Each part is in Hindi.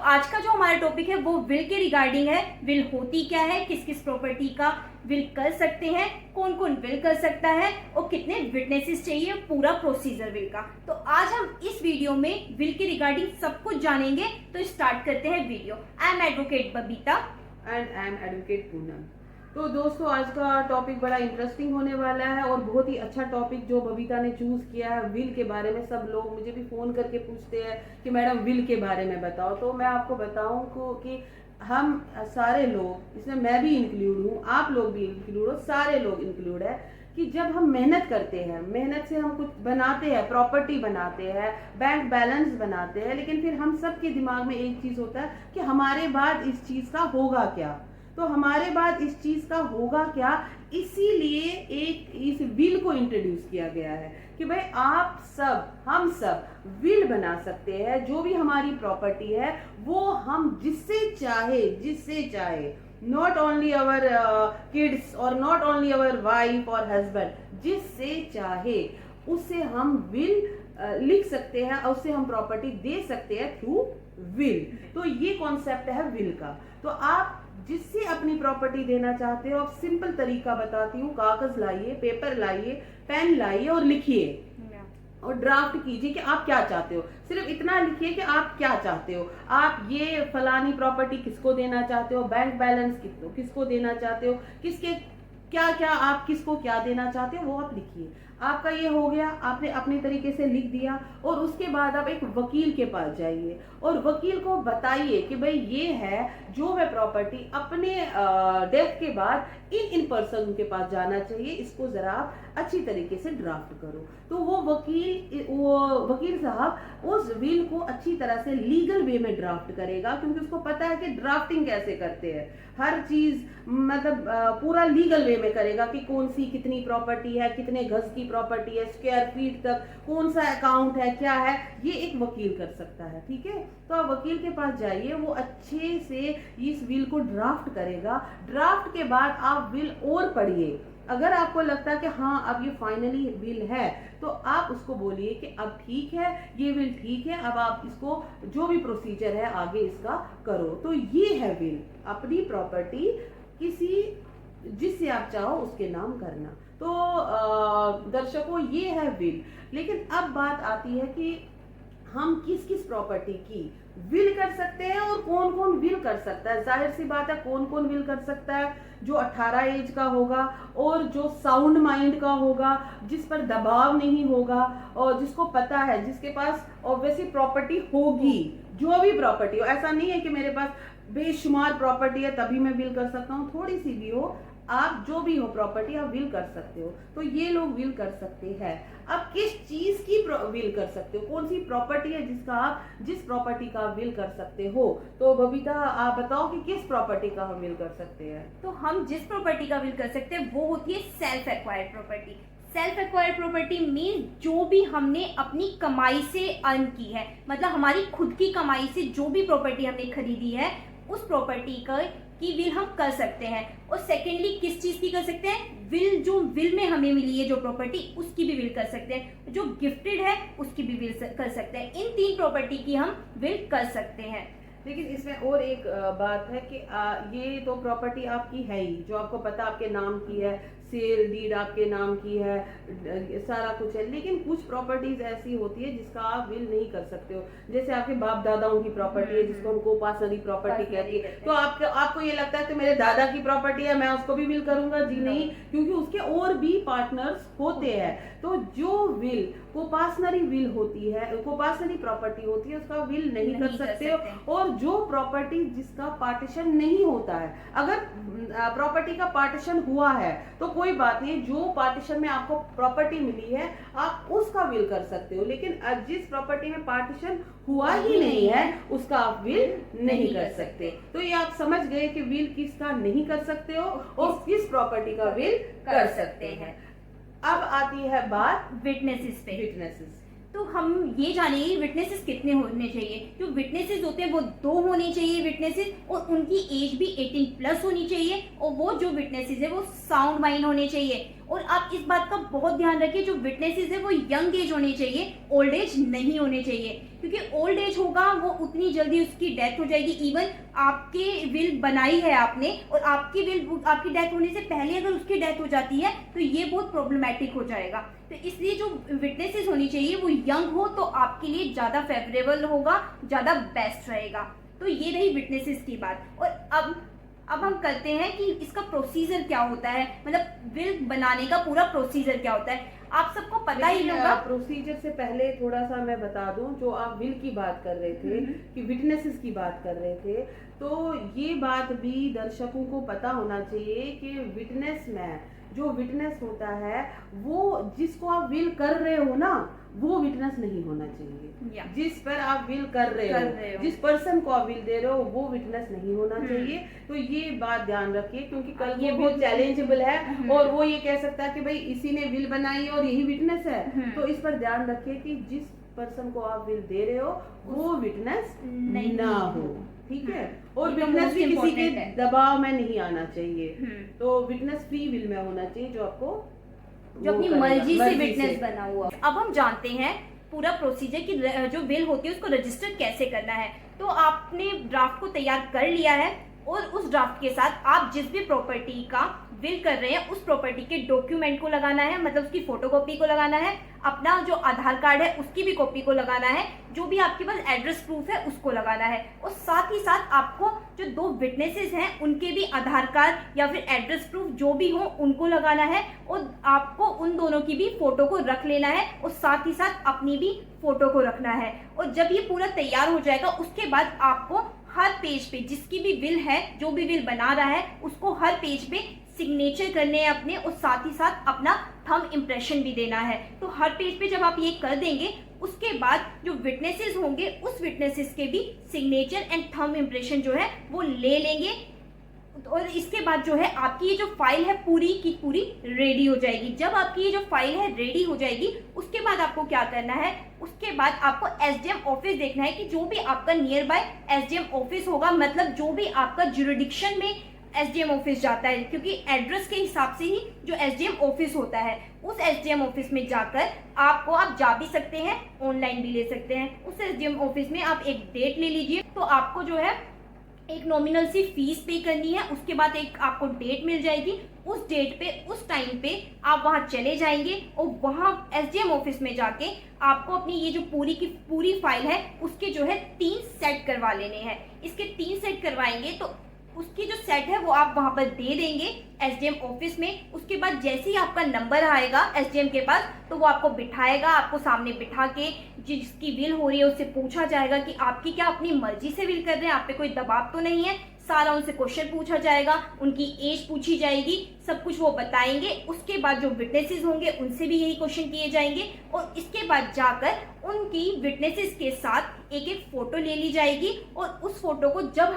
आज का जो हमारा टॉपिक है वो विल के रिगार्डिंग है। विल होती क्या है, किस किस प्रॉपर्टी का विल कर सकते हैं, कौन कौन विल कर सकता है और कितने विटनेसेस चाहिए, पूरा प्रोसीजर विल का। तो आज हम इस वीडियो में विल के रिगार्डिंग सब कुछ जानेंगे। तो स्टार्ट करते हैं video. I am advocate Babita and I am advocate Poonam. तो दोस्तों, आज का टॉपिक बड़ा इंटरेस्टिंग होने वाला है और बहुत ही अच्छा टॉपिक जो बबीता ने चूज किया है विल के बारे में। सब लोग मुझे भी फोन करके पूछते हैं कि मैडम विल के बारे में बताओ। तो मैं आपको बताऊं कि हम सारे लोग, इसमें मैं भी इंक्लूड हूँ, आप लोग भी इंक्लूड हो, सारे लोग इंक्लूड है कि जब हम मेहनत करते हैं, मेहनत से हम कुछ बनाते हैं, प्रॉपर्टी बनाते हैं, बैंक बैलेंस बनाते हैं, लेकिन फिर हम सबके दिमाग में एक चीज होता है कि हमारे बाद इस चीज का होगा क्या। तो हमारे बाद इस चीज का होगा क्या, इसीलिए एक इस विल को इंट्रोड्यूस किया गया है कि भाई आप सब, हम सब विल बना सकते हैं। जो भी हमारी प्रॉपर्टी है वो हम जिससे चाहे, नॉट ओनली अवर किड्स और नॉट ओनली अवर वाइफ और हस्बैंड, जिससे चाहे उससे हम विल लिख सकते हैं और उससे हम प्रॉपर्टी दे सकते हैं थ्रू विल। तो ये कॉन्सेप्ट है विल का। तो आप जिससे अपनी प्रॉपर्टी देना चाहते हो, आप सिंपल तरीका बताती हूँ, कागज लाइए, पेपर लाइए, पेन लाइए और लिखिए और ड्राफ्ट कीजिए कि आप क्या चाहते हो। सिर्फ इतना लिखिए कि आप क्या चाहते हो। आप ये फलानी प्रॉपर्टी किसको देना चाहते हो, बैंक बैलेंस किसको देना चाहते हो, किसके क्या क्या, आप किसको क्या देना चाहते हो, वो आप लिखिए। आपका ये हो गया, आपने अपने तरीके से लिख दिया और उसके बाद आप एक वकील के पास जाइए और वकील को बताइए कि भाई ये है जो मैं प्रॉपर्टी अपने डेथ के बाद इन पर्सन के पास जाना चाहिए, इसको जरा आप अच्छी तरीके से ड्राफ्ट करो। तो वो वकील साहब उस विल को अच्छी तरह से लीगल वे में ड्राफ्ट करेगा, क्योंकि उसको पता है कि ड्राफ्टिंग कैसे करते हैं। हर चीज मतलब पूरा लीगल वे में करेगा कि कौन सी कितनी प्रॉपर्टी है, कितने गज की प्रॉपर्टी है, स्क्वायर फीट तक कौन सा अकाउंट है, क्या है, ये एक वकील कर सकता है। ठीक है, तो आप वकील के पास जाइए, वो अच्छे से इस विल को ड्राफ्ट करेगा। ड्राफ्ट के बाद आप विल और पढ़िए। अगर आपको लगता है कि हाँ अब ये फाइनली विल है, तो आप उसको बोलिए कि अब ठीक है, ये विल ठीक है, अब आप इसको जो भी प्रोसीजर है आगे इसका करो। तो ये है विल, अपनी प्रॉपर्टी किसी जिससे आप चाहो उसके नाम करना। तो दर्शकों, ये है विल। लेकिन अब बात आती है कि हम किस किस प्रॉपर्टी की विल कर सकते हैं और कौन कौन विल कर सकता है। जाहिर सी बात है, कौन कौन विल कर सकता है, जो 18 एज का होगा और जो साउंड माइंड का होगा, जिस पर दबाव नहीं होगा और जिसको पता है, जिसके पास ऑब्वियसली प्रॉपर्टी होगी, जो भी प्रॉपर्टी हो। ऐसा नहीं है कि मेरे पास बेशुमार प्रॉपर्टी है तभी मैं विल कर सकता हूँ, थोड़ी सी भी हो, आप जो भी हो प्रॉपर्टी आप विल कर सकते हो। तो ये लोग विल कर सकते हैं। अब किस चीज की विल कर सकते हो, कौन सी प्रॉपर्टी है जिसका आप, जिस प्रॉपर्टी का विल कर सकते हो। तो बबीता, आप बताओ कि किस प्रॉपर्टी का हम विल कर सकते हैं। तो हम जिस प्रॉपर्टी का विल कर सकते हैं वो होती है self acquired property. Self acquired property mean जो भी हमने अपनी कमाई से अर्न की है, मतलब हमारी खुद की कमाई से जो भी प्रॉपर्टी हमने खरीदी है, उस प्रॉपर्टी की विल हम कर सकते हैं। और सेकेंडली किस चीज की कर सकते हैं, विल जो विल में हमें मिली है जो प्रॉपर्टी, उसकी भी विल कर सकते हैं। जो गिफ्टेड है उसकी भी विल कर सकते हैं। इन 3 प्रॉपर्टी की हम विल कर सकते हैं। लेकिन इसमें और एक बात है कि ये तो प्रॉपर्टी आपकी है ही, जो आपको पता आपके नाम की है, सेल डीड आपके नाम की है, सारा कुछ है। लेकिन कुछ प्रॉपर्टीज ऐसी होती है जिसका आप विल नहीं कर सकते हो। जैसे आपके बाप दादाओं की प्रॉपर्टी है, जिसको हम कोपासनरी प्रॉपर्टी कहती है। तो आपको ये लगता है कि मेरे दादा की प्रॉपर्टी है, मैं उसको भी विल करूंगा? जी नहीं, क्योंकि उसके और भी पार्टनर्स होते हैं। तो जो विल कोपासनरी विल होती है, कोपासनरी प्रॉपर्टी होती है, उसका विल नहीं कर सकते हो। और जो प्रॉपर्टी जिसका पार्टीशन नहीं होता है, अगर प्रॉपर्टी का पार्टीशन हुआ है तो कोई बात नहीं, जो पार्टीशन में आपको प्रॉपर्टी मिली है आप उसका विल कर सकते हो। लेकिन जिस प्रॉपर्टी में पार्टीशन हुआ ही नहीं है उसका आप विल नहीं कर सकते। तो ये आप समझ गए कि विल किसका नहीं कर सकते हो और किस प्रॉपर्टी का विल कर सकते हैं। अब आती है बात विटनेसेस पे। विटनेसेस। तो हम ये जानेंगे विटनेसेस कितने होने चाहिए। जो विटनेसेस होते हैं वो 2 होने चाहिए विटनेसेस, और उनकी एज भी 18+ होनी चाहिए। और वो जो विटनेसेस है वो साउंड माइंड होने चाहिए। और आप इस बात का बहुत ध्यान रखिए, जो विटनेसेस है वो यंग एज होने चाहिए, ओल्ड एज नहीं होने चाहिए, क्योंकि ओल्ड एज होगा वो उतनी जल्दी उसकी डेथ हो जाएगी। इवन आपके विल बनाई है आपने और आपकी डेथ होने से पहले अगर उसकी डेथ हो जाती है तो ये बहुत प्रॉब्लमेटिक हो जाएगा। तो इसलिए जो विटनेसेस होनी चाहिए वो यंग हो तो आपके लिए ज़्यादा फेवरेबल होगा, ज़्यादा बेस्ट रहेगा। तो ये रही विटनेसेस की बात। और अब हम करते हैं कि इसका प्रोसीजर क्या होता है, मतलब विल बनाने का पूरा प्रोसीजर क्या होता है। आप सबको पता ही होगा। प्रोसीजर से पहले थोड़ा सा मैं बता दूं, जो आप विल की बात कर रहे थे कि विटनेसेस की बात कर रहे थे, तो ये बात भी दर्शकों को पता होना चाहिए कि विटनेस में जो विटनेस होता है वो जिसको आप विल कर रहे हो ना, वो विटनेस नहीं होना चाहिए। जिस पर आप विल कर रहे हो, जिस पर्सन को आप विल दे रहे हो वो विटनेस नहीं होना चाहिए। तो ये बात ध्यान रखिए, क्योंकि कल ये बहुत चैलेंजेबल है और वो ये कह सकता है कि भाई इसी ने विल बनाई और यही विटनेस है। तो इस पर ध्यान रखिए कि जिस पर्सन को आप विल दे रहे हो वो विटनेस ना हो, ठीक है। और विटनेस भी किसी के दबाव में नहीं आना चाहिए, तो विटनेस फ्री विल में होना चाहिए, जो अपनी मर्जी से विटनेस बना हुआ। अब हम जानते हैं पूरा प्रोसीजर कि जो विल होती है उसको रजिस्टर कैसे करना है। तो आपने ड्राफ्ट को तैयार कर लिया है और उस ड्राफ्ट के साथ आप जिस भी प्रॉपर्टी का विल कर रहे हैं उस प्रॉपर्टी के डॉक्यूमेंट को लगाना है, मतलब उसकी फोटोकॉपी को लगाना है, अपना जो आधार कार्ड है उसकी भी कॉपी को लगाना है, जो भी आपके पास एड्रेस प्रूफ है उसको लगाना है, और साथ ही साथ आपको जो दो विटनेसेस हैं उनके भी आधार कार्ड या फिर एड्रेस प्रूफ जो भी हो उनको लगाना है, और आपको उन दोनों की भी फोटो को रख लेना है और साथ ही साथ अपनी भी फोटो को रखना है। और जब ये पूरा तैयार हो जाएगा उसके बाद आपको हर पेज पे जिसकी भी विल है, जो भी विल बना रहा है उसको हर पेज पे सिग्नेचर करने हैं अपने, और साथ ही साथ अपना थंब इम्प्रेशन भी देना है। तो हर पेज पे जब आप ये कर देंगे उसके बाद जो विटनेसेस होंगे उस विटनेसेस के भी सिग्नेचर एंड थंब इम्प्रेशन जो है वो ले लेंगे, और इसके बाद जो है आपकी ये जो फाइल है पूरी की पूरी रेडी हो जाएगी। जब आपकी ये जो फाइल है रेडी हो जाएगी उसके बाद आपको क्या करना है, उसके बाद आपको एसडीएम ऑफिस देखना है कि जो भी आपका नियर बाय एसडीएम ऑफिस होगा, मतलब जो भी आपका जुरिडिक्शन में एसडीएम ऑफिस जाता है, क्योंकि एड्रेस के हिसाब से ही जो एसडीएम ऑफिस होता है उस एसडीएम ऑफिस में जाकर आप जा भी सकते हैं, ऑनलाइन भी ले सकते हैं। उस एसडीएम ऑफिस में आप एक डेट ले लीजिए, तो आपको जो है एक नॉमिनल सी फीस पे करनी है, उसके बाद एक आपको डेट मिल जाएगी। उस डेट पे उस टाइम पे आप वहां चले जाएंगे और वहां एसडीएम ऑफिस में जाके आपको अपनी ये जो पूरी की पूरी फाइल है उसके जो है 3 सेट करवा लेने हैं। इसके 3 सेट करवाएंगे तो उसकी जो सेट है वो आप वहां पर दे देंगे एसडीएम ऑफिस में। उसके बाद जैसे ही आपका नंबर आएगा एसडीएम के पास तो वो आपको बिठाएगा, आपको सामने बिठा के जिसकी विल हो रही है उससे पूछा जाएगा कि आपकी क्या अपनी मर्जी से विल कर रहे हैं, आप पे कोई दबाव तो नहीं है। सारा उनसे क्वेश्चन पूछा जाएगा, उनकी एज पूछी जाएगी, सब कुछ वो बताएंगे। उसके बाद जो विटनेसेस होंगे उनसे भी यही क्वेश्चन किए जाएंगे, और इसके बाद जाकर उनकी विटनेसेस के साथ एक एक फोटो ले ली जाएगी। और उस फोटो को जब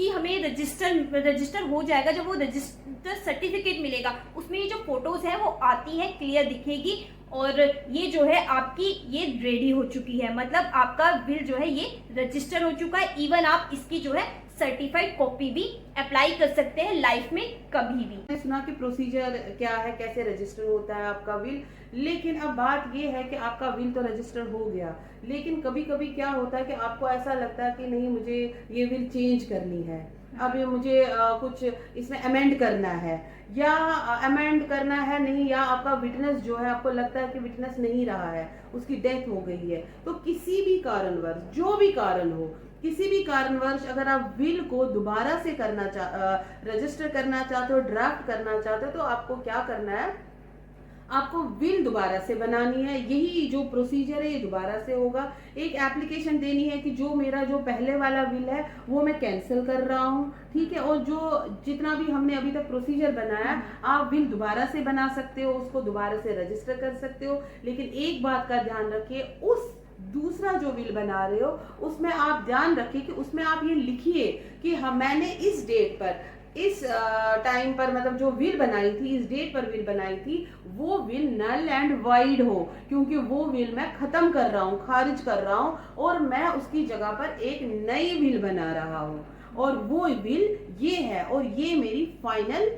हमें रजिस्टर हो जाएगा, जब वो रजिस्टर सर्टिफिकेट मिलेगा उसमें ये जो फोटोज है वो आती है, क्लियर दिखेगी, और ये जो है आपकी ये रेडी हो चुकी है, मतलब आपका विल जो है ये रजिस्टर हो चुका है। इवन आप इसकी जो है सर्टिफाइड कॉपी भी अप्लाई कर सकते हैं लाइफ में कभी भी। मैंने सुना कि प्रोसीजर क्या है, कैसे रजिस्टर होता है आपका विल, लेकिन अब बात ये है कि आपका विल तो रजिस्टर हो गया, लेकिन कभी कभी क्या होता है कि आपको ऐसा लगता है कि नहीं मुझे ये विल चेंज करनी है, अब ये मुझे कुछ इसमें अमेंड करना है, या अमेंड करना है नहीं, या आपका विटनेस जो है आपको लगता है कि विटनेस नहीं रहा है, उसकी डेथ हो गई है। तो किसी भी कारणवश, जो भी कारण हो, किसी भी कारणवश अगर आप विल को दोबारा से रजिस्टर करना चाहते हो, ड्राफ्ट करना चाहते हो, तो आपको क्या करना है, आपको विल दोबारा से बनानी है। यही जो प्रोसीजर है ये दोबारा से होगा। एक एप्लीकेशन देनी है कि जो मेरा जो पहले वाला विल है वो मैं कैंसिल कर रहा हूँ, ठीक है। और जो जितना भी हमने अभी तक प्रोसीजर बनाया, आप विल दोबारा से बना सकते हो, उसको दोबारा से रजिस्टर कर सकते हो। लेकिन एक बात का ध्यान रखिए, उस दूसरा जो विल बना रहे हो उसमें आप ध्यान रखिए कि उसमें आप ये लिखिए कि हाँ मैंने इस डेट पर, इस टाइम पर, मतलब जो विल बनाई थी, इस डेट पर विल बनाई थी, वो विल नल एंड वाइड हो, क्योंकि वो विल मैं खत्म कर रहा हूँ, खारिज कर रहा हूँ, और मैं उसकी जगह पर एक नई विल बना रहा हूँ, और वो विल ये है, और ये मेरी फाइनल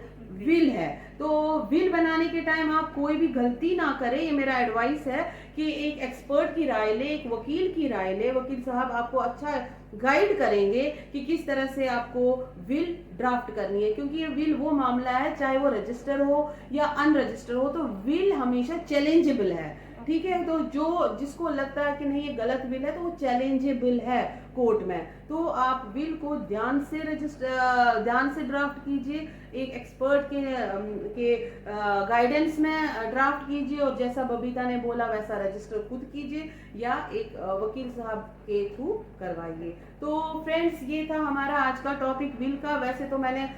विल है। तो विल बनाने के टाइम आप कोई भी गलती ना करें, ये मेरा एडवाइस है कि एक एक्सपर्ट की राय ले, एक वकील की राय ले। वकील साहब आपको अच्छा गाइड करेंगे कि किस तरह से आपको विल ड्राफ्ट करनी है, क्योंकि ये विल वो मामला है, चाहे वो रजिस्टर हो या अनरजिस्टर हो, तो विल हमेशा चैलेंजेबल है। ठीक है, तो जो जिसको लगता है कि नहीं ये गलत विल है, तो वो चैलेंजेबल है कोर्ट में। तो आप विल को ध्यान से ड्राफ्ट कीजिए, एक एक्सपर्ट के गाइडेंस में ड्राफ्ट कीजिए, और जैसा बबीता ने बोला वैसा रजिस्टर खुद कीजिए या एक वकील साहब के थ्रू करवाइए। तो फ्रेंड्स, ये था हमारा आज का टॉपिक विल का। वैसे तो मैंने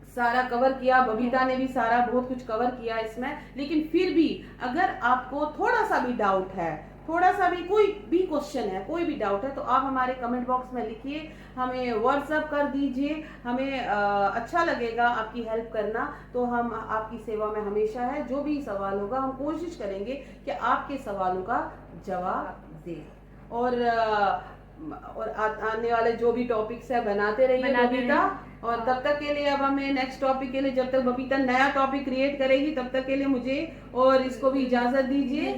सारा कवर किया, बबीता ने भी सारा बहुत कुछ कवर किया इसमें, लेकिन फिर भी अगर आपको थोड़ा सा भी डाउट है, थोड़ा सा भी कोई भी क्वेश्चन है, कोई भी डाउट है, तो आप हमारे कमेंट बॉक्स में लिखिए, हमें व्हाट्सएप कर दीजिए। हमें अच्छा लगेगा आपकी हेल्प करना, तो हम आपकी सेवा में हमेशा है। जो भी सवाल होगा हम कोशिश करेंगे कि आपके सवालों का जवाब दें। और आने वाले जो भी टॉपिक्स है बनाते रहिए बबीता। और तब तक के लिए अब हमें नेक्स्ट टॉपिक के लिए, जब तक बबीता नया टॉपिक क्रिएट करेगी, तब तक के लिए मुझे और इसको भी इजाजत दीजिए।